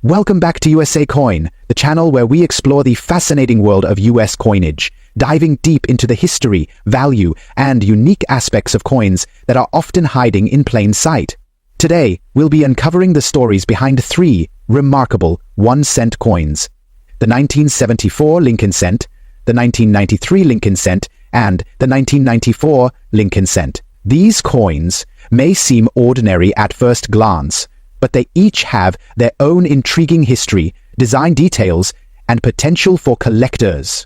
Welcome back to USA Coin, the channel where we explore the fascinating world of US coinage, diving deep into the history, value, and unique aspects of coins that are often hiding in plain sight. Today, we'll be uncovering the stories behind three remarkable 1-cent coins: the 1974 Lincoln Cent, the 1993 Lincoln Cent, and the 1994 Lincoln Cent. These coins may seem ordinary at first glance, but they each have their own intriguing history, design details, and potential for collectors.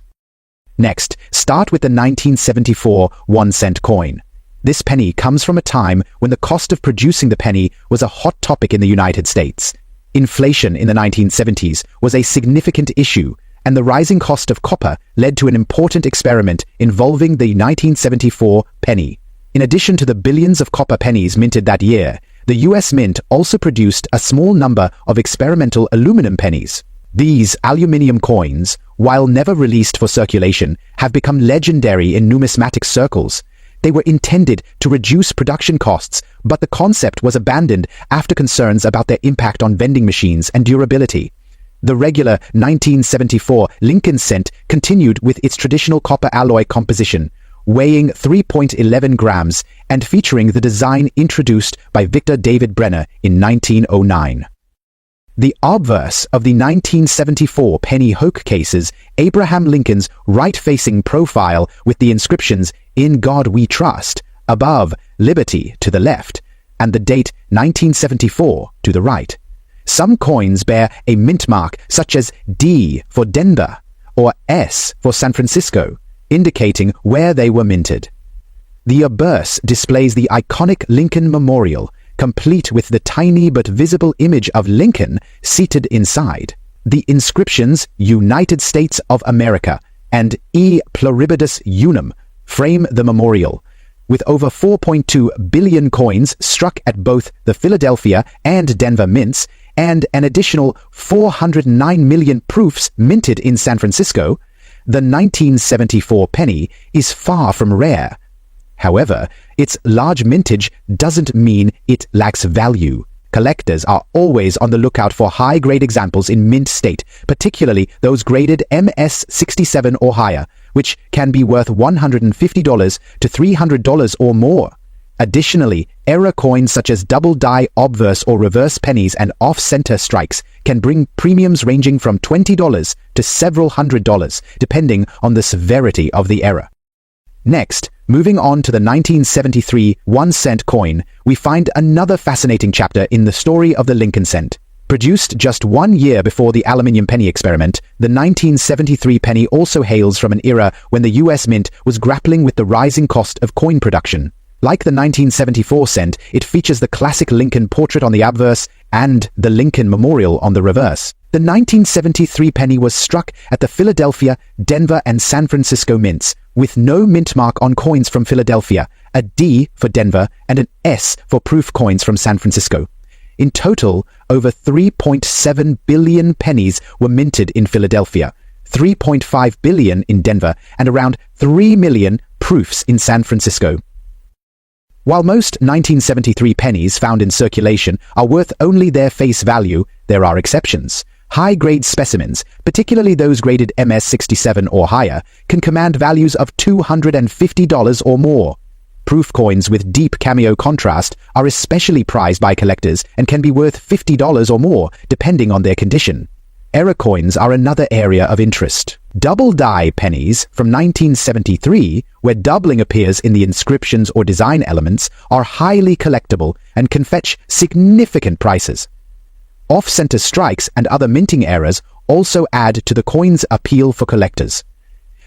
Next, start with the 1974 1-cent coin. This penny comes from a time when the cost of producing the penny was a hot topic in the United States. Inflation in the 1970s was a significant issue, and the rising cost of copper led to an important experiment involving the 1974 penny. In addition to the billions of copper pennies minted that year, the U.S. Mint also produced a small number of experimental aluminum pennies. These aluminum coins, while never released for circulation, have become legendary in numismatic circles. They were intended to reduce production costs, but the concept was abandoned after concerns about their impact on vending machines and durability. The regular 1974 Lincoln Cent continued with its traditional copper alloy composition, weighing 3.11 grams and featuring the design introduced by Victor David Brenner in 1909. The obverse of the 1974 penny hook cases Abraham Lincoln's right-facing profile with the inscriptions "In God We Trust" above, "Liberty" to the left, and the date 1974 to the right. Some coins bear a mint mark such as D for Denver or S for San Francisco, indicating where they were minted. The obverse displays the iconic Lincoln Memorial, complete with the tiny but visible image of Lincoln seated inside. The inscriptions "United States of America" and "E Pluribus Unum" frame the memorial, with over 4.2 billion coins struck at both the Philadelphia and Denver mints, and an additional 409 million proofs minted in San Francisco. The 1974 penny is far from rare. However, its large mintage doesn't mean it lacks value. Collectors are always on the lookout for high-grade examples in mint state, particularly those graded MS-67 or higher, which can be worth $150 to $300 or more. Additionally, error coins such as double-die obverse or reverse pennies and off-center strikes can bring premiums ranging from $20 to several $100s, depending on the severity of the error. Next, moving on to the 1973 1-cent coin, we find another fascinating chapter in the story of the Lincoln Cent. Produced just 1 year before the aluminium penny experiment, the 1973 penny also hails from an era when the U.S. Mint was grappling with the rising cost of coin production. Like the 1974 cent, it features the classic Lincoln portrait on the obverse and the Lincoln Memorial on the reverse. The 1973 penny was struck at the Philadelphia, Denver, and San Francisco mints, with no mint mark on coins from Philadelphia, a D for Denver, and an S for proof coins from San Francisco. In total, over 3.7 billion pennies were minted in Philadelphia, 3.5 billion in Denver, and around 3 million proofs in San Francisco. While most 1973 pennies found in circulation are worth only their face value, there are exceptions. High-grade specimens, particularly those graded MS-67 or higher, can command values of $250 or more. Proof coins with deep cameo contrast are especially prized by collectors and can be worth $50 or more, depending on their condition. Error coins are another area of interest. Double-die pennies from 1973, where doubling appears in the inscriptions or design elements, are highly collectible and can fetch significant prices. Off-center strikes and other minting errors also add to the coin's appeal for collectors.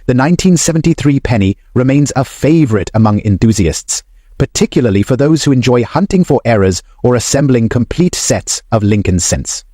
The 1973 penny remains a favorite among enthusiasts, particularly for those who enjoy hunting for errors or assembling complete sets of Lincoln cents.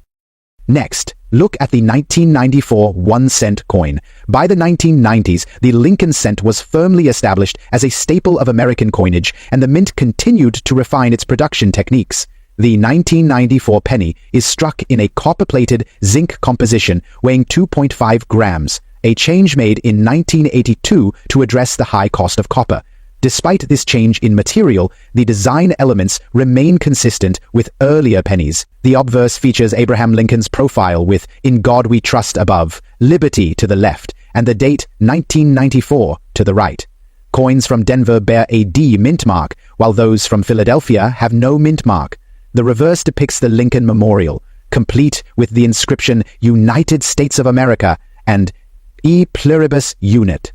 Next, look at the 1994 1-cent coin. By the 1990s, the Lincoln Cent was firmly established as a staple of American coinage, and the mint continued to refine its production techniques. The 1994 penny is struck in a copper-plated zinc composition weighing 2.5 grams, a change made in 1982 to address the high cost of copper. Despite this change in material, the design elements remain consistent with earlier pennies. The obverse features Abraham Lincoln's profile with "In God We Trust" above, "Liberty" to the left, and the date 1994 to the right. Coins from Denver bear a D mint mark, while those from Philadelphia have no mint mark. The reverse depicts the Lincoln Memorial, complete with the inscription "United States of America" and "E Pluribus Unit."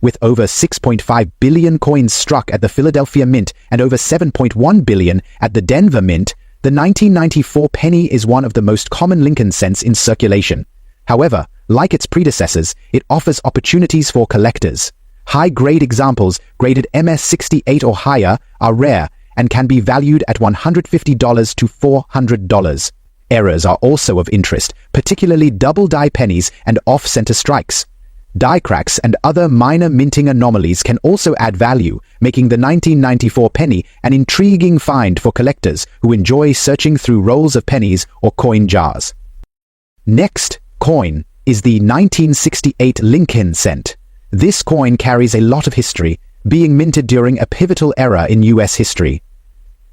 With over 6.5 billion coins struck at the Philadelphia Mint and over 7.1 billion at the Denver Mint, the 1994 penny is one of the most common Lincoln cents in circulation. However, like its predecessors, it offers opportunities for collectors. High-grade examples graded MS-68 or higher are rare and can be valued at $150 to $400. Errors are also of interest, particularly double-die pennies and off-center strikes. Die cracks and other minor minting anomalies can also add value, making the 1994 penny an intriguing find for collectors who enjoy searching through rolls of pennies or coin jars. Next coin is the 1968 Lincoln cent. This coin carries a lot of history, being minted during a pivotal era in U.S. history.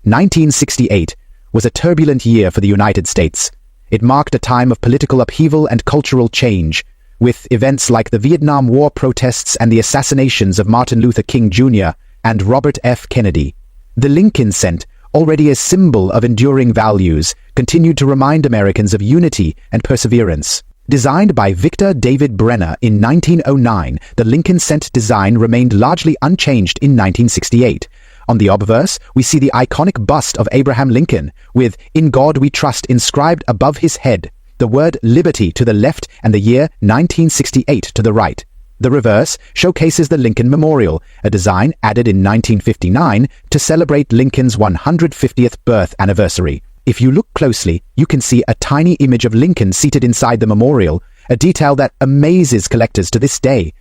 1968 was a turbulent year for the United States. It marked a time of political upheaval and cultural change, with events like the Vietnam War protests and the assassinations of Martin Luther King Jr. and Robert F. Kennedy. The Lincoln cent, already a symbol of enduring values, continued to remind Americans of unity and perseverance. Designed by Victor David Brenner in 1909, the Lincoln cent design remained largely unchanged in 1968. On the obverse, we see the iconic bust of Abraham Lincoln, with "In God We Trust" inscribed above his head, the word "Liberty" to the left and the year 1968 to the right. The reverse showcases the Lincoln Memorial, a design added in 1959 to celebrate Lincoln's 150th birth anniversary. If you look closely, you can see a tiny image of Lincoln seated inside the memorial, a detail that amazes collectors to this day.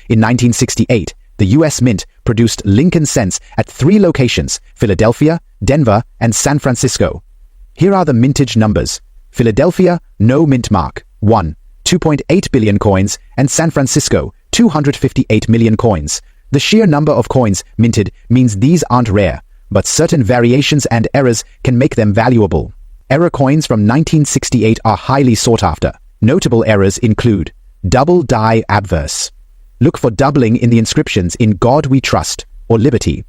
In 1968, the U.S. Mint produced Lincoln cents at 3 locations: Philadelphia, Denver, and San Francisco. Here are the mintage numbers. Philadelphia, no mint mark, 1, 2.8 billion coins, and San Francisco, 258 million coins. The sheer number of coins minted means these aren't rare, but certain variations and errors can make them valuable. Error coins from 1968 are highly sought after. Notable errors include double die obverse. Look for doubling in the inscriptions "In God We Trust" or "Liberty."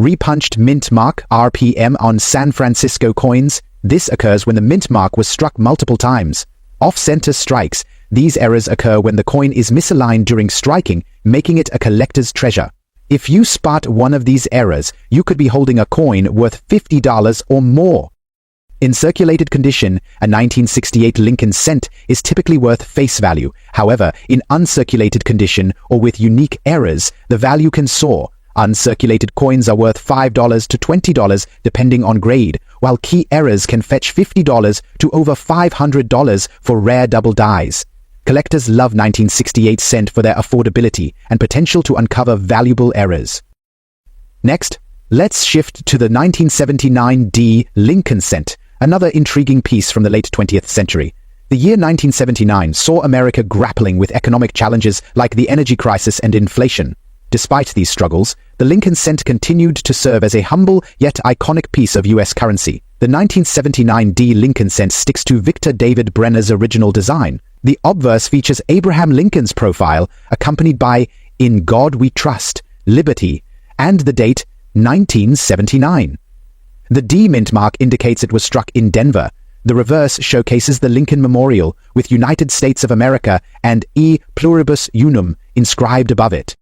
Repunched mint mark RPM on San Francisco coins. This occurs when the mint mark was struck multiple times. Off-center strikes. These errors occur when the coin is misaligned during striking, making it a collector's treasure. If you spot one of these errors, you could be holding a coin worth $50 or more. In circulated condition, a 1968 Lincoln cent is typically worth face value. However, in uncirculated condition or with unique errors, the value can soar. Uncirculated coins are worth $5 to $20 depending on grade, while key errors can fetch $50 to over $500 for rare double dies. Collectors love 1968 cent for their affordability and potential to uncover valuable errors. Next, let's shift to the 1979 D Lincoln cent, another intriguing piece from the late 20th century. The year 1979 saw America grappling with economic challenges like the energy crisis and inflation. Despite these struggles, the Lincoln cent continued to serve as a humble yet iconic piece of U.S. currency. The 1979 D Lincoln cent sticks to Victor David Brenner's original design. The obverse features Abraham Lincoln's profile, accompanied by "In God We Trust, Liberty," and the date 1979. The D mint mark indicates it was struck in Denver. The reverse showcases the Lincoln Memorial, with United States of America and "E Pluribus Unum" inscribed above it.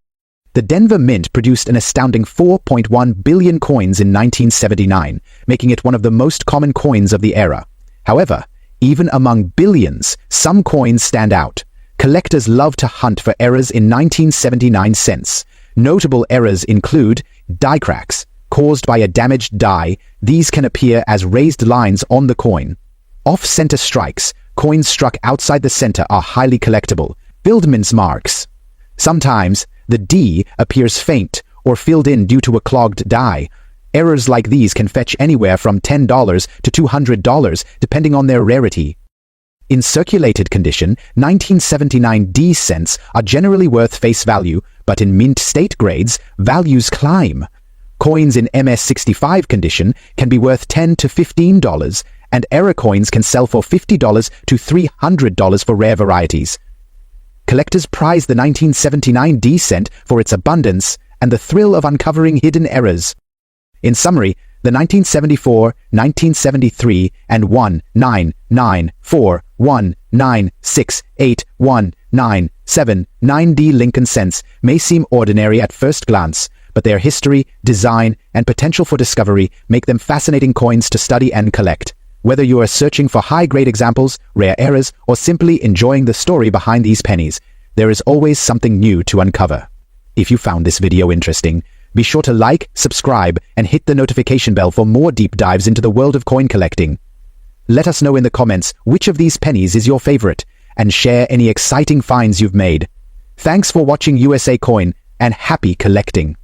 The Denver Mint produced an astounding 4.1 billion coins in 1979, making it one of the most common coins of the era. However, even among billions, some coins stand out. Collectors love to hunt for errors in 1979 cents. Notable errors include die cracks. Caused by a damaged die, these can appear as raised lines on the coin. Off-center strikes. Coins struck outside the center are highly collectible. Fieldman's marks. Sometimes, the D appears faint or filled in due to a clogged die. Errors like these can fetch anywhere from $10 to $200, depending on their rarity. In circulated condition, 1979 D cents are generally worth face value, but in mint state grades, values climb. Coins in MS-65 condition can be worth $10 to $15, and error coins can sell for $50 to $300 for rare varieties. Collectors prize the 1979 D cent for its abundance and the thrill of uncovering hidden errors. In summary, the 1974, 1973, and 196941968197 Lincoln cents may seem ordinary at first glance, but their history, design, and potential for discovery make them fascinating coins to study and collect. Whether you are searching for high-grade examples, rare errors, or simply enjoying the story behind these pennies, there is always something new to uncover. If you found this video interesting, be sure to like, subscribe, and hit the notification bell for more deep dives into the world of coin collecting. Let us know in the comments which of these pennies is your favorite, and share any exciting finds you've made. Thanks for watching USA Coin, and happy collecting!